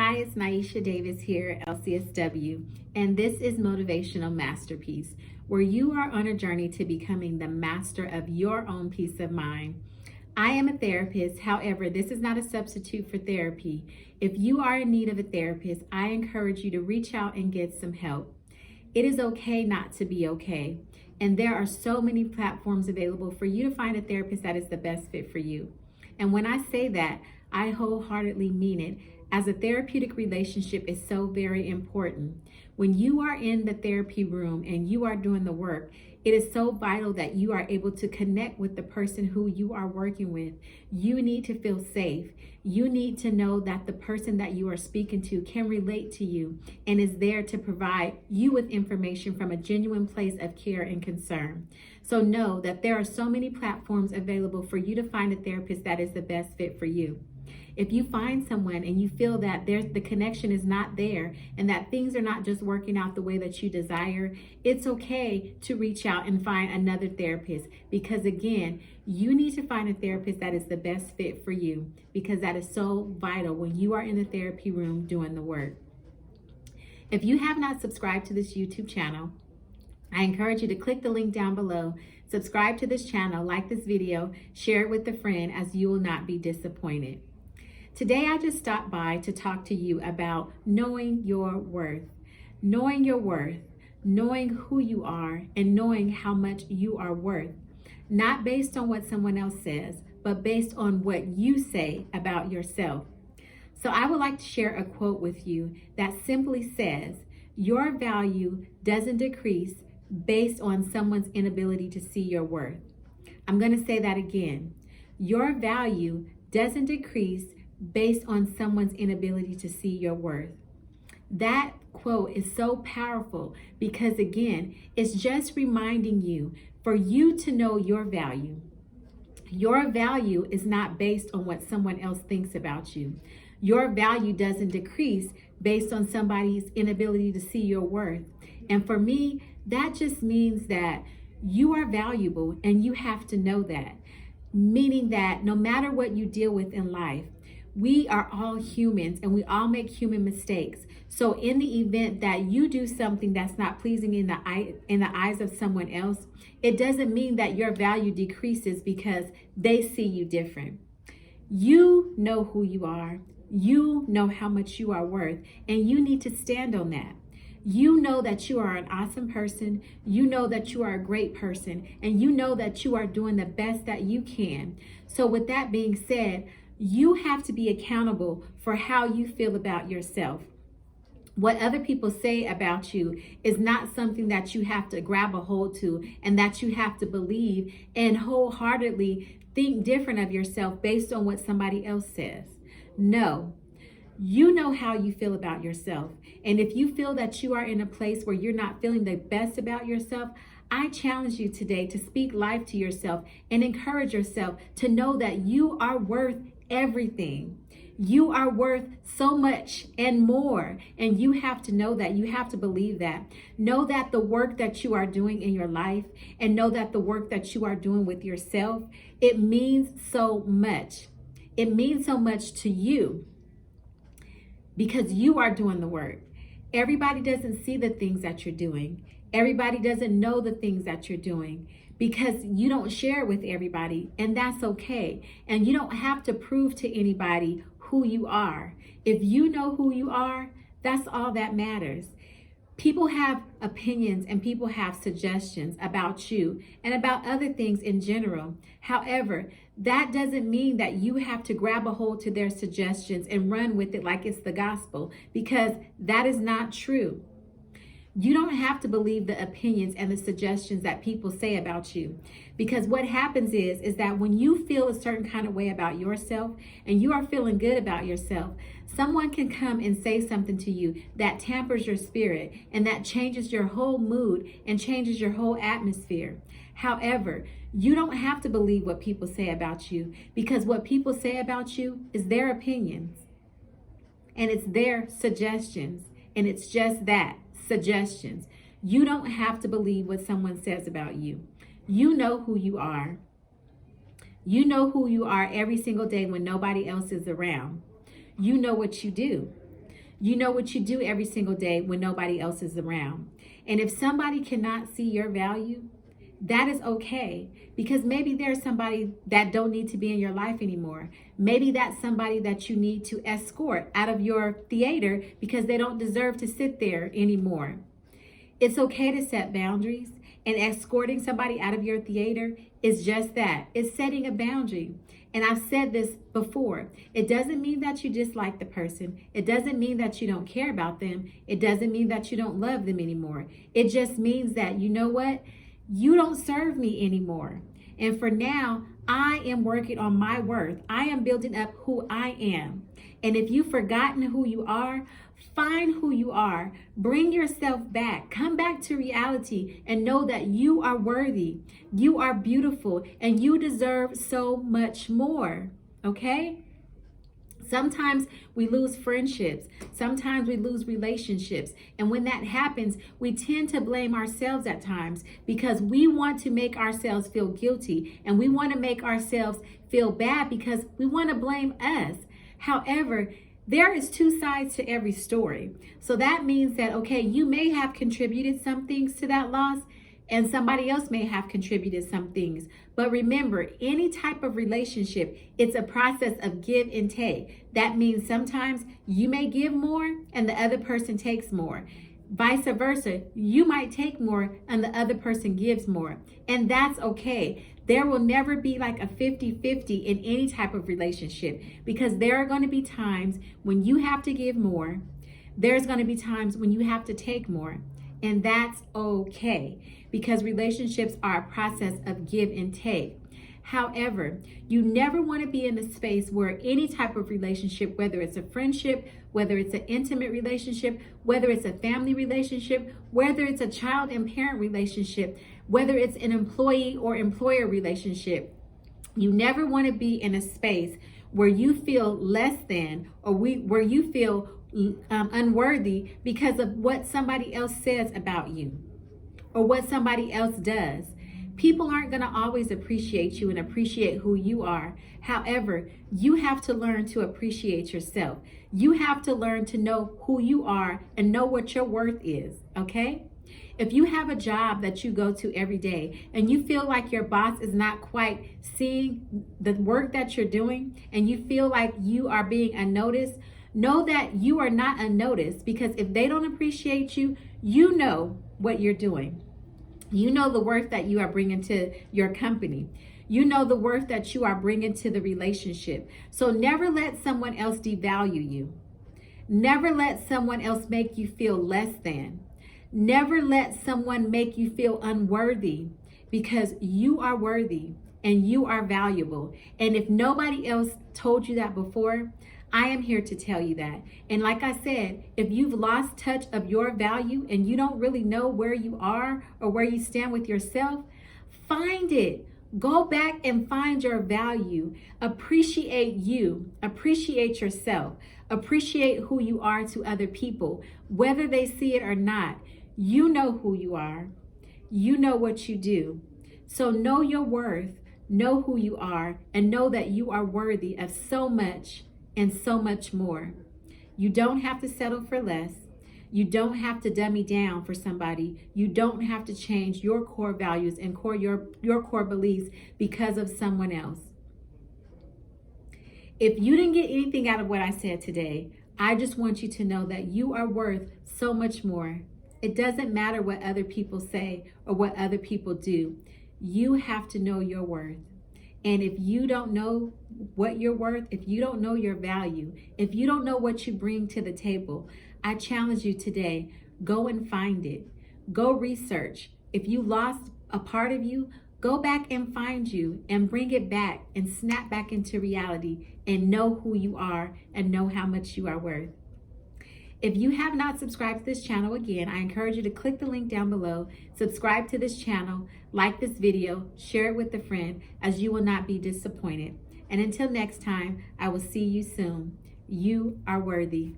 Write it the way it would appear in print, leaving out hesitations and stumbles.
Hi, it's Niesha Davis here at LCSW, and this is Motivational Masterpiece, where you are on a journey to becoming the master of your own peace of mind. I am a therapist. However, this is not a substitute for therapy. If you are in need of a therapist, I encourage you to reach out and get some help. It is okay not to be okay. And there are so many platforms available for you to find a therapist that is the best fit for you. And when I say that, I wholeheartedly mean it, as a therapeutic relationship is so very important. When you are in the therapy room and you are doing the work, it is so vital that you are able to connect with the person who you are working with. You need to feel safe. You need to know that the person that you are speaking to can relate to you and is there to provide you with information from a genuine place of care and concern. So know that there are so many platforms available for you to find a therapist that is the best fit for you. If you find someone and you feel that the connection is not there and that things are not just working out the way that you desire, it's okay to reach out and find another therapist, because again, you need to find a therapist that is the best fit for you, because that is so vital when you are in the therapy room doing the work. If you have not subscribed to this YouTube channel, I encourage you to click the link down below, subscribe to this channel, like this video, share it with a friend, as you will not be disappointed. Today, I just stopped by to talk to you about knowing your worth. Knowing your worth, knowing who you are, and knowing how much you are worth. Not based on what someone else says, but based on what you say about yourself. So I would like to share a quote with you that simply says, your value doesn't decrease based on someone's inability to see your worth. I'm going to say that again. Your value doesn't decrease based on someone's inability to see your worth. That quote is so powerful because, again, it's just reminding you for you to know your value. Your value is not based on what someone else thinks about you. Your value doesn't decrease based on somebody's inability to see your worth. And for me, that just means that you are valuable and you have to know that. Meaning that no matter what you deal with in life, we are all humans and we all make human mistakes. So in the event that you do something that's not pleasing in the eyes of someone else, it doesn't mean that your value decreases because they see you different. You know who you are. You know how much you are worth, and you need to stand on that. You know that you are an awesome person. You know that you are a great person, and you know that you are doing the best that you can. So with that being said, you have to be accountable for how you feel about yourself. What other people say about you is not something that you have to grab a hold to and that you have to believe and wholeheartedly think different of yourself based on what somebody else says. No. You know how you feel about yourself. And if you feel that you are in a place where you're not feeling the best about yourself, I challenge you today to speak life to yourself and encourage yourself to know that you are worth everything. You are worth so much and more. And you have to know that. You have to believe that. Know that the work that you are doing in your life, and know that the work that you are doing with yourself, it means so much. It means so much to you because you are doing the work. Everybody doesn't see the things that you're doing. Everybody doesn't know the things that you're doing because you don't share it with everybody, and that's okay. And you don't have to prove to anybody who you are. If you know who you are, that's all that matters. People have opinions and people have suggestions about you and about other things in general. However, that doesn't mean that you have to grab a hold to their suggestions and run with it like it's the gospel, because that is not true. You don't have to believe the opinions and the suggestions that people say about you, because what happens is that when you feel a certain kind of way about yourself and you are feeling good about yourself, someone can come and say something to you that tampers your spirit and that changes your whole mood and changes your whole atmosphere. However, you don't have to believe what people say about you, because what people say about you is their opinions and it's their suggestions, and it's just that. Suggestions. You don't have to believe what someone says about you. You know who you are. You know who you are every single day when nobody else is around. You know what you do. You know what you do every single day when nobody else is around. And if somebody cannot see your value, that is okay, because maybe there's somebody that don't need to be in your life anymore. Maybe that's somebody that you need to escort out of your theater because they don't deserve to sit there anymore. It's okay to set boundaries, and escorting somebody out of your theater is just that. It's setting a boundary. And I've said this before. It doesn't mean that you dislike the person. It doesn't mean that you don't care about them. It doesn't mean that you don't love them anymore. It just means that, you know what? You don't serve me anymore. And for now, I am working on my worth. I am building up who I am. And if you've forgotten who you are, find who you are. Bring yourself back. Come back to reality and know that you are worthy. You are beautiful and you deserve so much more. Okay? Sometimes we lose friendships. Sometimes we lose relationships. And when that happens, we tend to blame ourselves at times because we want to make ourselves feel guilty and we want to make ourselves feel bad because we want to blame us. However, there is two sides to every story. So that means that, okay, you may have contributed some things to that loss and somebody else may have contributed some things. But remember, any type of relationship, it's a process of give and take. That means sometimes you may give more and the other person takes more. Vice versa, you might take more and the other person gives more. And that's okay. There will never be like a 50-50 in any type of relationship because there are going to be times when you have to give more. There's going to be times when you have to take more. And that's okay because relationships are a process of give and take. However, you never want to be in a space where any type of relationship, whether it's a friendship, whether it's an intimate relationship, whether it's a family relationship, whether it's a child and parent relationship, whether it's an employee or employer relationship, you never want to be in a space where you feel less than or where you feel unworthy because of what somebody else says about you or what somebody else does. People aren't going to always appreciate you and appreciate who you are. However, you have to learn to appreciate yourself. You have to learn to know who you are and know what your worth is, okay? If you have a job that you go to every day and you feel like your boss is not quite seeing the work that you're doing and you feel like you are being unnoticed, know that you are not unnoticed because if they don't appreciate you, you know what you're doing. You know the worth that you are bringing to your company. You know the worth that you are bringing to the relationship. So never let someone else devalue you. Never let someone else make you feel less than. Never let someone make you feel unworthy because you are worthy and you are valuable. And if nobody else told you that before, I am here to tell you that. And like I said, if you've lost touch of your value and you don't really know where you are or where you stand with yourself, find it. Go back and find your value. Appreciate you. Appreciate yourself. Appreciate who you are to other people, whether they see it or not. You know who you are. You know what you do. So know your worth, know who you are, and know that you are worthy of so much and so much more. You don't have to settle for less. You don't have to dummy down for somebody. You don't have to change your core values and your core beliefs because of someone else. If you didn't get anything out of what I said today, I just want you to know that you are worth so much more. It doesn't matter what other people say or what other people do. You have to know your worth. And if you don't know what you're worth, if you don't know your value, if you don't know what you bring to the table, I challenge you today, go and find it. Go research. If you lost a part of you, go back and find you and bring it back and snap back into reality and know who you are and know how much you are worth. If you have not subscribed to this channel, again, I encourage you to click the link down below, subscribe to this channel, like this video, share it with a friend, as you will not be disappointed. And until next time, I will see you soon. You are worthy.